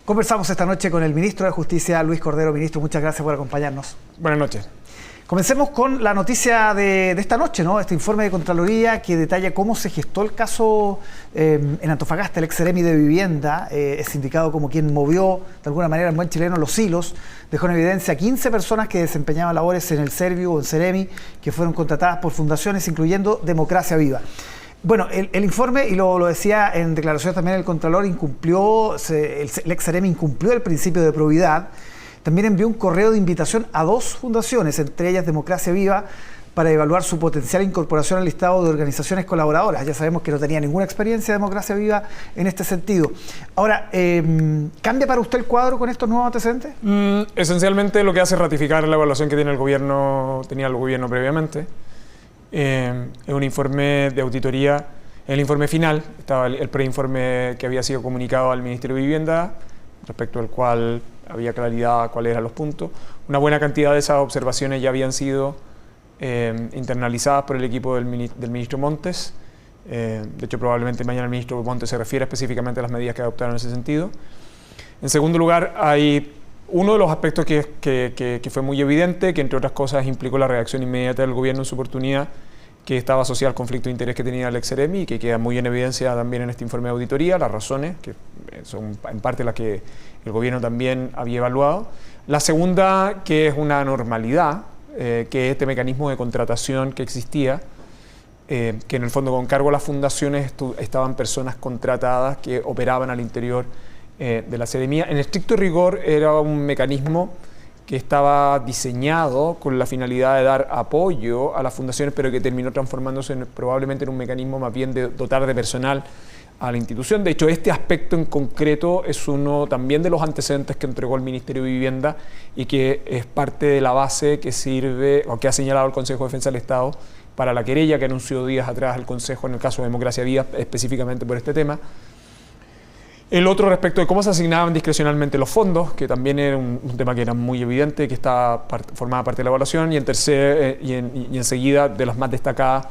Conversamos esta noche con el ministro de Justicia, Luis Cordero. Ministro, muchas gracias por acompañarnos. Buenas noches. Comencemos con la noticia de esta noche, ¿no? Este informe de Contraloría que detalla cómo se gestó el caso en Antofagasta. El ex Ceremi de Vivienda es indicado como quien movió, de alguna manera, en buen chileno, los hilos. Dejó en evidencia a 15 personas que desempeñaban labores en el Serviu o en Ceremi, que fueron contratadas por fundaciones, incluyendo Democracia Viva. Bueno, el informe, y lo decía en declaraciones también el Contralor, el ex Ceremi incumplió el principio de probidad. También envió un correo de invitación a 2 fundaciones, entre ellas Democracia Viva, para evaluar su potencial incorporación al listado de organizaciones colaboradoras. Ya sabemos que no tenía ninguna experiencia Democracia Viva en este sentido. Ahora, ¿cambia para usted el cuadro con estos nuevos antecedentes? Esencialmente lo que hace es ratificar la evaluación que tenía el gobierno previamente. Es un informe de auditoría. En el informe final estaba el preinforme que había sido comunicado al Ministerio de Vivienda, respecto al cual había claridad cuáles eran los puntos. Una buena cantidad de esas observaciones ya habían sido internalizadas por el equipo del ministro Montes. De hecho, probablemente mañana el ministro Montes se refiere específicamente a las medidas que adoptaron en ese sentido. En segundo lugar, hay uno de los aspectos que fue muy evidente, que entre otras cosas implicó la reacción inmediata del gobierno en su oportunidad, que estaba asociado al conflicto de interés que tenía el ex Ceremi y que queda muy en evidencia también en este informe de auditoría, las razones, que son en parte las que el gobierno también había evaluado. La segunda, que es una anormalidad, que es este mecanismo de contratación que existía, que en el fondo con cargo a las fundaciones estaban personas contratadas que operaban al interior de la Seremía. En estricto rigor era un mecanismo que estaba diseñado con la finalidad de dar apoyo a las fundaciones, pero que terminó transformándose probablemente en un mecanismo más bien de dotar de personal a la institución. De hecho, este aspecto en concreto es uno también de los antecedentes que entregó el Ministerio de Vivienda y que es parte de la base que sirve o que ha señalado el Consejo de Defensa del Estado para la querella que anunció días atrás el Consejo en el caso de Democracia Viva, específicamente por este tema. El otro respecto de cómo se asignaban discrecionalmente los fondos, que también era un tema que era muy evidente, que formaba parte de la evaluación, y enseguida de las más destacadas,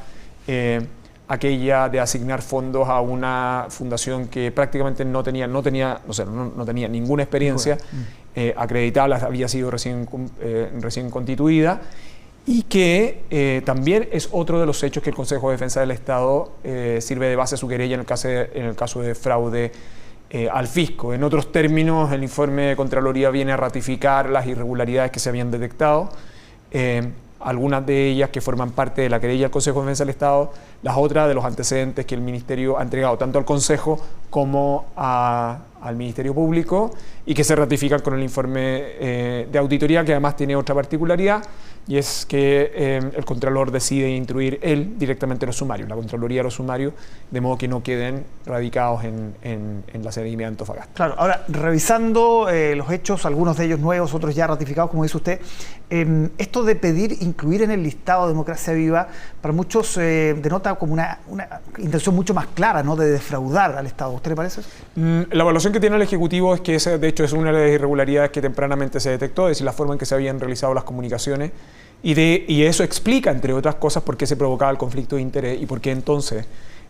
aquella de asignar fondos a una fundación que prácticamente no tenía ninguna experiencia acreditada, había sido recién constituida, y que también es otro de los hechos que el Consejo de Defensa del Estado sirve de base a su querella en el caso de fraude al fisco. En otros términos, el informe de Contraloría viene a ratificar las irregularidades que se habían detectado, algunas de ellas que forman parte de la querella del Consejo de Defensa del Estado, las otras de los antecedentes que el Ministerio ha entregado tanto al Consejo como al Ministerio Público y que se ratifican con el informe de auditoría, que además tiene otra particularidad, y es que el Contralor decide instruir él directamente los sumarios, la Contraloría de los sumarios, de modo que no queden radicados en la Seremi de Antofagasta. Claro, ahora, revisando los hechos, algunos de ellos nuevos, otros ya ratificados, como dice usted, esto de pedir incluir en el listado Democracia Viva, para muchos denota como una intención mucho más clara, ¿no?, de defraudar al Estado. ¿Usted le parece? La evaluación que tiene el Ejecutivo es que esa, de hecho, es una de las irregularidades que tempranamente se detectó, es decir, la forma en que se habían realizado las comunicaciones, y eso explica, entre otras cosas, por qué se provocaba el conflicto de interés y por qué entonces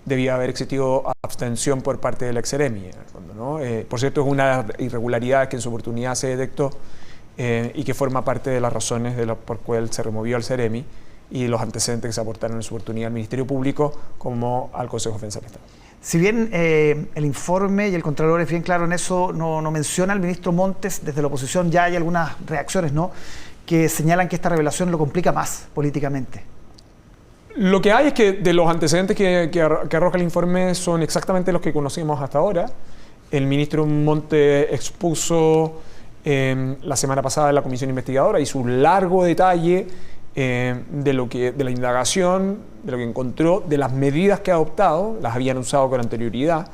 debía haber existido abstención por parte del ex Ceremi, en el fondo, ¿no? Por cierto, es una irregularidad que en su oportunidad se detectó y que forma parte de las razones por cual se removió al Ceremi y los antecedentes que se aportaron en su oportunidad al Ministerio Público como al Consejo de Defensa del Estado. Si bien el informe y el Contralor es bien claro en eso, no menciona al ministro Montes, desde la oposición ya hay algunas reacciones, ¿no?, que señalan que esta revelación lo complica más políticamente. Lo que hay es que de los antecedentes que arroja el informe son exactamente los que conocimos hasta ahora. El ministro Montes expuso la semana pasada en la comisión investigadora, hizo un largo detalle de la indagación, de lo que encontró, de las medidas que ha adoptado, las habían usado con anterioridad.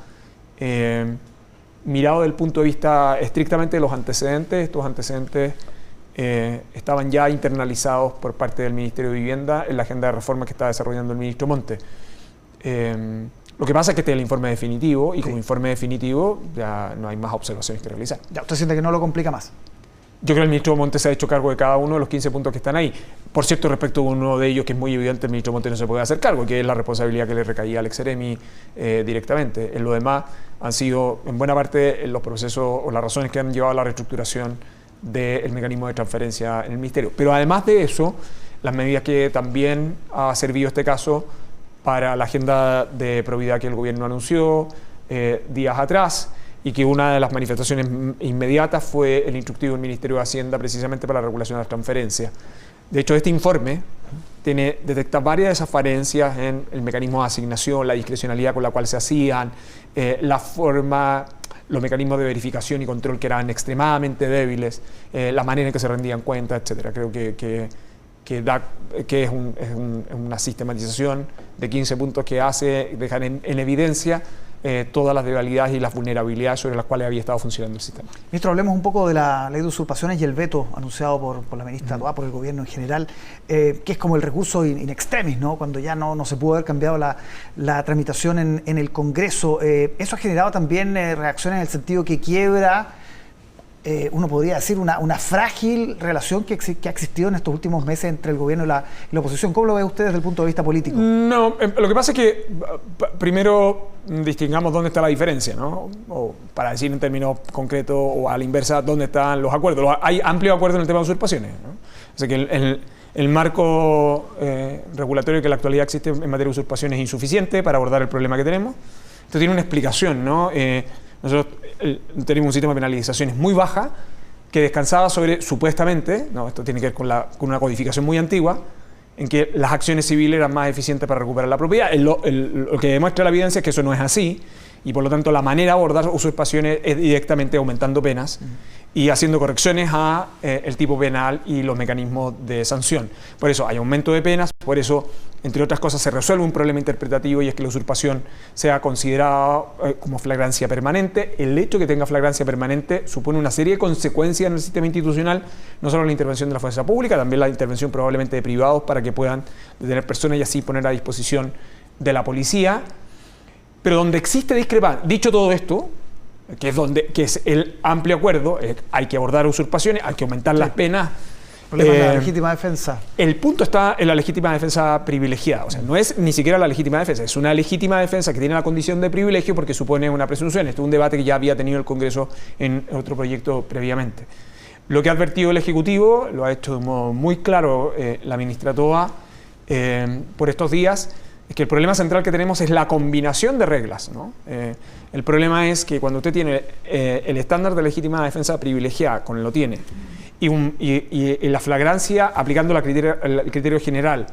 Mirado desde el punto de vista estrictamente de los antecedentes, estos antecedentes estaban ya internalizados por parte del Ministerio de Vivienda en la agenda de reforma que está desarrollando el ministro Montes. Lo que pasa es que este es el informe definitivo y como informe definitivo ya no hay más observaciones que realizar. ¿Ya usted siente que no lo complica más? Yo creo que el ministro Montes se ha hecho cargo de cada uno de los 15 puntos que están ahí. Por cierto, respecto a uno de ellos que es muy evidente, el ministro Montes no se puede hacer cargo, que es la responsabilidad que le recaía al ex-Seremi directamente. En lo demás han sido en buena parte los procesos o las razones que han llevado a la reestructuración del mecanismo de transferencia en el ministerio. Pero además de eso, las medidas que también ha servido este caso para la agenda de probidad que el gobierno anunció días atrás, y que una de las manifestaciones inmediatas fue el instructivo del Ministerio de Hacienda precisamente para la regulación de las transferencias. De hecho, este informe detecta varias de esas falencias en el mecanismo de asignación, la discrecionalidad con la cual se hacían, la forma, los mecanismos de verificación y control que eran extremadamente débiles, la manera en que se rendían cuentas, etc. Creo que es una sistematización de 15 puntos que dejan en evidencia todas las debilidades y las vulnerabilidades sobre las cuales había estado funcionando el sistema. Ministro, hablemos un poco de la ley de usurpaciones y el veto anunciado por la ministra Toá, por el gobierno en general, que es como el recurso in extremis, ¿no? Cuando ya no se pudo haber cambiado la tramitación en el Congreso. Eso ha generado también reacciones en el sentido que quiebra, uno podría decir, una frágil relación que ha existido en estos últimos meses entre el gobierno y la oposición. ¿Cómo lo ve usted desde el punto de vista político? No, lo que pasa es que primero distingamos dónde está la diferencia, ¿no? O para decir en términos concretos o a la inversa, dónde están los acuerdos. Hay amplio acuerdo en el tema de usurpaciones, ¿no? O sea que el marco regulatorio que en la actualidad existe en materia de usurpaciones es insuficiente para abordar el problema que tenemos. Esto tiene una explicación, ¿no? Nosotros tenemos un sistema de penalizaciones muy baja que descansaba sobre, supuestamente, no, esto tiene que ver con una codificación muy antigua, en que las acciones civiles eran más eficientes para recuperar la propiedad. Lo que demuestra la evidencia es que eso no es así, y por lo tanto la manera de abordar usurpaciones es directamente aumentando penas y haciendo correcciones a el tipo penal y los mecanismos de sanción. Por eso hay aumento de penas, por eso, entre otras cosas, se resuelve un problema interpretativo, y es que la usurpación sea considerada como flagrancia permanente. El hecho de que tenga flagrancia permanente supone una serie de consecuencias en el sistema institucional, no solo la intervención de la fuerza pública, también la intervención probablemente de privados para que puedan detener personas y así poner a disposición de la policía. Pero donde existe discrepancia, dicho todo esto, que es el amplio acuerdo, hay que abordar usurpaciones, hay que aumentar las penas. El problema es la legítima defensa. El punto está en la legítima defensa privilegiada. O sea, no es ni siquiera la legítima defensa, es una legítima defensa que tiene la condición de privilegio porque supone una presunción. Esto es un debate que ya había tenido el Congreso en otro proyecto previamente. Lo que ha advertido el Ejecutivo, lo ha hecho de un modo muy claro la ministra Toá por estos días, es que el problema central que tenemos es la combinación de reglas, ¿no? El problema es que cuando usted tiene el estándar de legítima defensa privilegiada, con lo tiene, y la flagrancia aplicando el criterio general,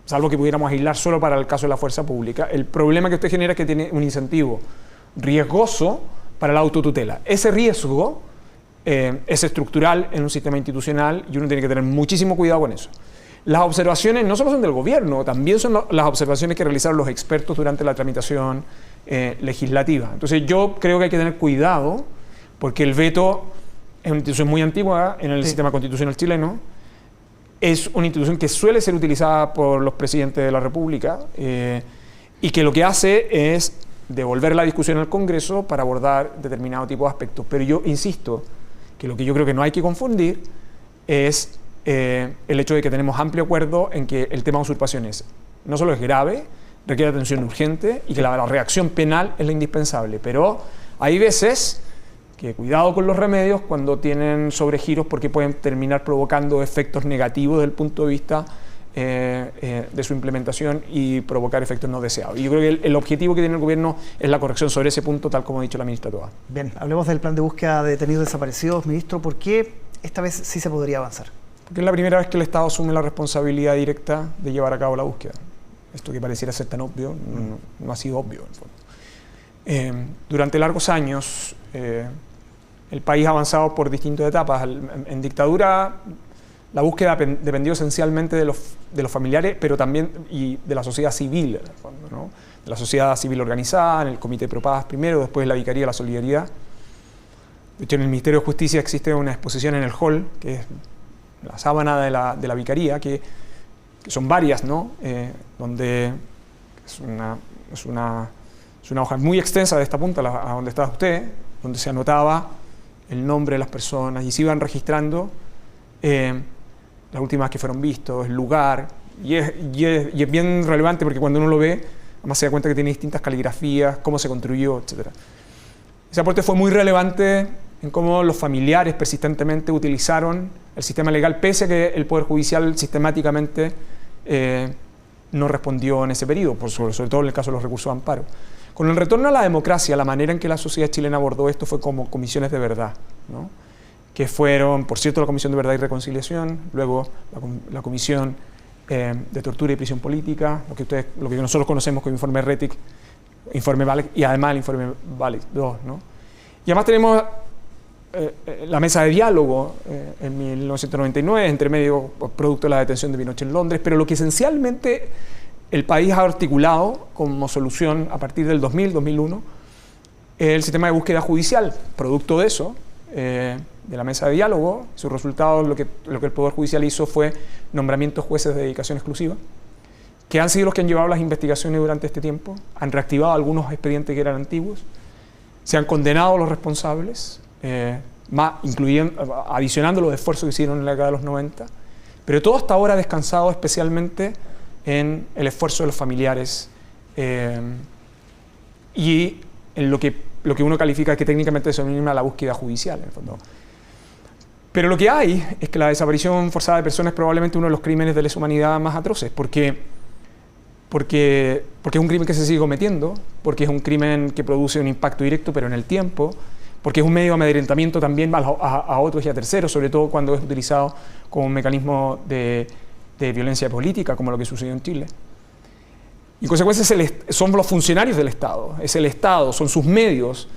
salvo que pudiéramos aislar solo para el caso de la fuerza pública, el problema que usted genera es que tiene un incentivo riesgoso para la autotutela. Ese riesgo es estructural en un sistema institucional y uno tiene que tener muchísimo cuidado con eso. Las observaciones no solo son del gobierno, también son las observaciones que realizaron los expertos durante la tramitación legislativa. Entonces yo creo que hay que tener cuidado porque el veto es una institución muy antigua en el sistema constitucional chileno, es una institución que suele ser utilizada por los presidentes de la República y que lo que hace es devolver la discusión al Congreso para abordar determinado tipo de aspectos. Pero yo insisto que lo que yo creo que no hay que confundir es el hecho de que tenemos amplio acuerdo en que el tema de usurpaciones no solo es grave, requiere atención urgente y que la reacción penal es la indispensable. Pero hay veces que cuidado con los remedios cuando tienen sobregiros porque pueden terminar provocando efectos negativos desde el punto de vista de su implementación y provocar efectos no deseados. Y yo creo que el objetivo que tiene el gobierno es la corrección sobre ese punto, tal como ha dicho la ministra Toá. Bien, hablemos del plan de búsqueda de detenidos desaparecidos. Ministro, ¿por qué esta vez sí se podría avanzar? Porque es la primera vez que el Estado asume la responsabilidad directa de llevar a cabo la búsqueda. Esto que pareciera ser tan obvio, no ha sido obvio, en el fondo. Durante largos años, el país ha avanzado por distintas etapas. En dictadura, la búsqueda dependió esencialmente de los familiares, pero también y de la sociedad civil, en el fondo, ¿no? De la sociedad civil organizada, en el Comité Pro Paz primero, después la Vicaría de la Solidaridad. De hecho, en el Ministerio de Justicia existe una exposición en el hall, que es la sábana de la Vicaría, que son varias, ¿no? Donde es una hoja muy extensa de esta punta a donde está usted, donde se anotaba el nombre de las personas y se iban registrando las últimas que fueron vistos, el lugar, y es bien relevante porque cuando uno lo ve, además se da cuenta que tiene distintas caligrafías, cómo se construyó, etc. Ese aporte fue muy relevante en cómo los familiares persistentemente utilizaron el sistema legal, pese a que el Poder Judicial sistemáticamente no respondió en ese periodo, sobre todo en el caso de los recursos de amparo. Con el retorno a la democracia, la manera en que la sociedad chilena abordó esto fue como comisiones de verdad, ¿no? Que fueron, por cierto, la Comisión de Verdad y Reconciliación, luego la Comisión de Tortura y Prisión Política, lo que nosotros conocemos como informe Rettig, informe Valek y además el informe Valek 2, ¿no? Y además tenemos la mesa de diálogo en 1999, entre medio producto de la detención de Pinochet en Londres, pero lo que esencialmente el país ha articulado como solución a partir del 2000-2001 el sistema de búsqueda judicial, producto de eso, de la mesa de diálogo. Su resultado, lo que el Poder Judicial hizo fue nombramientos jueces de dedicación exclusiva, que han sido los que han llevado las investigaciones durante este tiempo, han reactivado algunos expedientes que eran antiguos, se han condenado a los responsables, adicionando los esfuerzos que hicieron en la década de los 90, pero todo hasta ahora ha descansado especialmente en el esfuerzo de los familiares y en lo que uno califica que técnicamente se denomina la búsqueda judicial, en el fondo. Pero lo que hay es que la desaparición forzada de personas es probablemente uno de los crímenes de lesa humanidad más atroces, porque es un crimen que se sigue cometiendo, porque es un crimen que produce un impacto directo pero en el tiempo, porque es un medio de amedrentamiento también a otros y a terceros, sobre todo cuando es utilizado como un mecanismo de violencia política, como lo que sucedió en Chile. Y en consecuencia son los funcionarios del Estado, es el Estado, son sus medios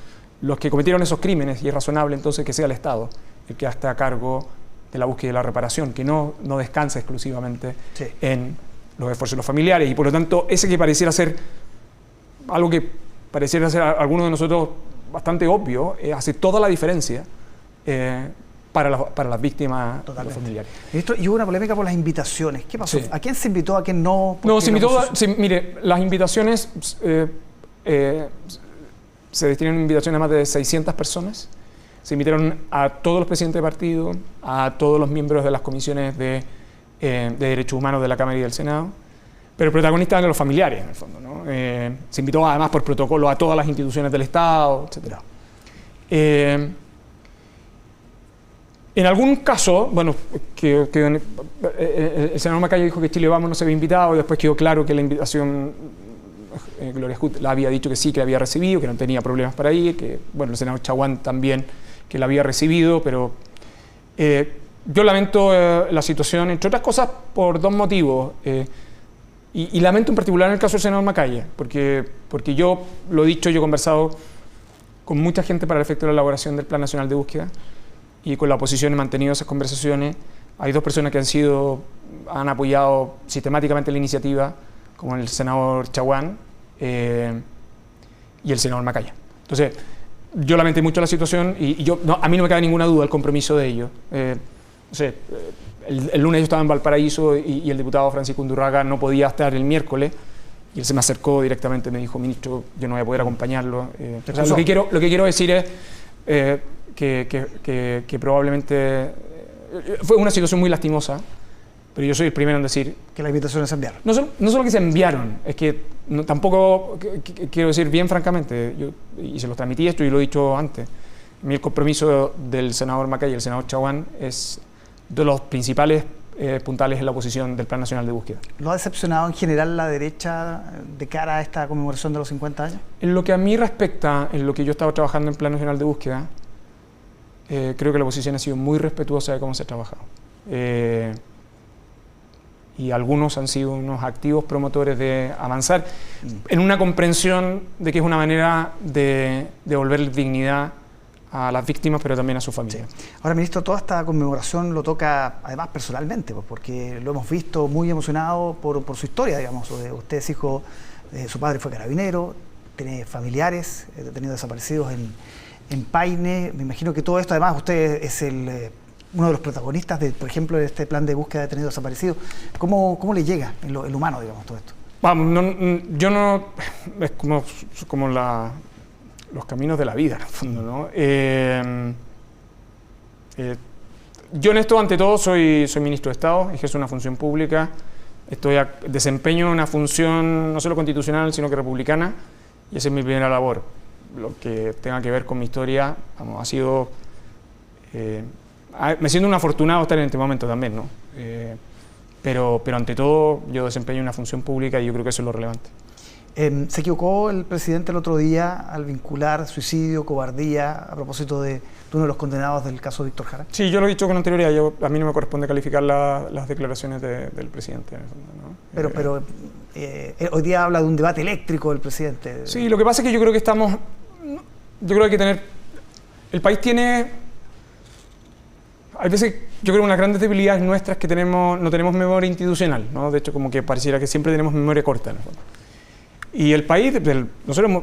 los que cometieron esos crímenes, y es razonable entonces que sea el Estado el que esté a cargo de la búsqueda y la reparación, que no descansa exclusivamente en los esfuerzos de los familiares. Y por lo tanto, ese que pareciera ser algo que pareciera ser a algunos de nosotros bastante obvio, hace toda la diferencia para las víctimas y los familiares. Y hubo una polémica por las invitaciones. ¿Qué pasó? Sí. ¿A quién se invitó? ¿A quién no? No, se invitó... mire, las invitaciones... se destinaron invitaciones a más de 600 personas. Se invitaron a todos los presidentes de partido, a todos los miembros de las comisiones de derechos humanos de la Cámara y del Senado, pero el protagonista eran los familiares, en el fondo, ¿no? Se invitó además por protocolo a todas las instituciones del Estado, etc. En algún caso, bueno, el senador Macaya dijo que Chile Vamos no se había invitado, y después quedó claro que la invitación, Gloria Hood la había dicho que sí, que la había recibido, que no tenía problemas para ir, que bueno, el senador Chaguán también, que la había recibido, pero yo lamento la situación, entre otras cosas, por dos motivos. Y lamento en particular en el caso del senador Macaya, porque yo lo he dicho, yo he conversado con mucha gente para el efecto de la elaboración del Plan Nacional de Búsqueda, y con la oposición he mantenido esas conversaciones. Hay dos personas que han apoyado sistemáticamente la iniciativa, como el senador Chaguán y el senador Macaya. Entonces, yo lamenté mucho la situación y a mí no me cabe ninguna duda el compromiso de ellos. El lunes yo estaba en Valparaíso y el diputado Francisco Undurraga no podía estar el miércoles, y él se me acercó directamente y me dijo: ministro, yo no voy a poder acompañarlo. O sea, lo que quiero decir es que probablemente fue una situación muy lastimosa, pero yo soy el primero en decir que las invitaciones se enviaron. No solo que se enviaron, es que tampoco, quiero decir bien francamente, y se los transmití esto y lo he dicho antes, el compromiso del senador Macaya y el senador Chaguán es de los principales puntales en la oposición del Plan Nacional de Búsqueda. ¿Lo ha decepcionado en general la derecha de cara a esta conmemoración de los 50 años? En lo que a mí respecta, en lo que yo estaba trabajando en Plan Nacional de Búsqueda, creo que la oposición ha sido muy respetuosa de cómo se ha trabajado. Y algunos han sido unos activos promotores de avanzar en una comprensión de que es una manera de devolver dignidad a las víctimas, pero también a su familia. Sí. Ahora, ministro, toda esta conmemoración lo toca además personalmente, pues, porque lo hemos visto muy emocionado por su historia, digamos. Usted es hijo, su padre fue carabinero, tiene familiares detenidos desaparecidos en Paine. Me imagino que todo esto, además, usted es uno de los protagonistas, por ejemplo, de este plan de búsqueda de detenidos desaparecidos. ¿Cómo le llega en lo humano, digamos, todo esto? Vamos, yo no... Es como los caminos de la vida, en el fondo, ¿no? Yo en esto, ante todo, soy ministro de Estado, ejerzo una función pública, desempeño una función no solo constitucional, sino que republicana, y esa es mi primera labor. Lo que tenga que ver con mi historia, vamos, ha sido... me siento un afortunado estar en este momento también, ¿no? Pero ante todo, yo desempeño una función pública y yo creo que eso es lo relevante. ¿Se equivocó el presidente el otro día al vincular suicidio, cobardía, a propósito de uno de los condenados del caso Víctor Jara? Sí, yo lo he dicho con anterioridad. A mí no me corresponde calificar las declaraciones del presidente, ¿no? Pero hoy día habla de un debate eléctrico del presidente. Sí, lo que pasa es que yo creo que estamos... Yo creo que hay que tener... El país tiene... Hay veces, yo creo que una de las grandes debilidades nuestras es que no tenemos memoria institucional, ¿no? De hecho, como que pareciera que siempre tenemos memoria corta, en el fondo. Y el país, nosotros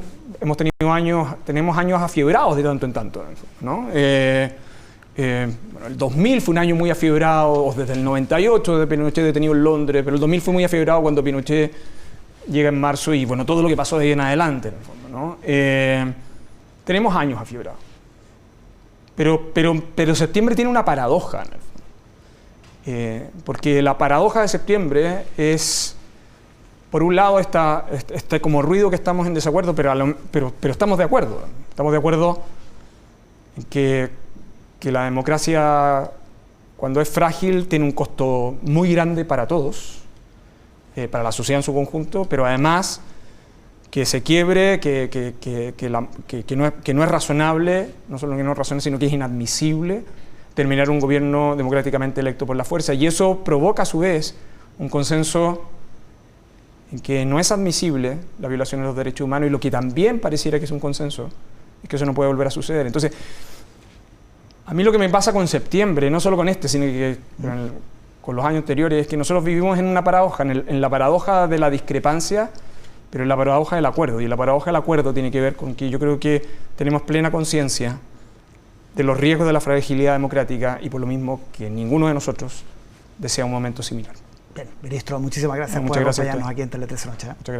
tenemos años afiebrados de tanto en tanto, ¿no? Bueno, el 2000 fue un año muy afiebrado, o desde el 98 de Pinochet detenido en Londres, pero el 2000 fue muy afiebrado cuando Pinochet llega en marzo y, bueno, todo lo que pasó de ahí en adelante, en el fondo, ¿no? Tenemos años afiebrados. Pero septiembre tiene una paradoja, en el fondo. Porque la paradoja de septiembre es... Por un lado, este como ruido que estamos en desacuerdo, pero estamos de acuerdo. Estamos de acuerdo en que la democracia, cuando es frágil, tiene un costo muy grande para todos, para la sociedad en su conjunto, pero además que se quiebre, que no es razonable, no solo que no es razonable, sino que es inadmisible terminar un gobierno democráticamente electo por la fuerza. Y eso provoca, a su vez, un consenso en que no es admisible la violación de los derechos humanos, y lo que también pareciera que es un consenso es que eso no puede volver a suceder. Entonces, a mí lo que me pasa con septiembre, no solo con este, sino que con los años anteriores, es que nosotros vivimos en una paradoja, en la paradoja de la discrepancia, pero en la paradoja del acuerdo. Y la paradoja del acuerdo tiene que ver con que yo creo que tenemos plena conciencia de los riesgos de la fragilidad democrática, y por lo mismo que ninguno de nosotros desea un momento similar. Bien, ministro, muchísimas gracias por acompañarnos aquí en Tele 13 Noche. Muchas gracias.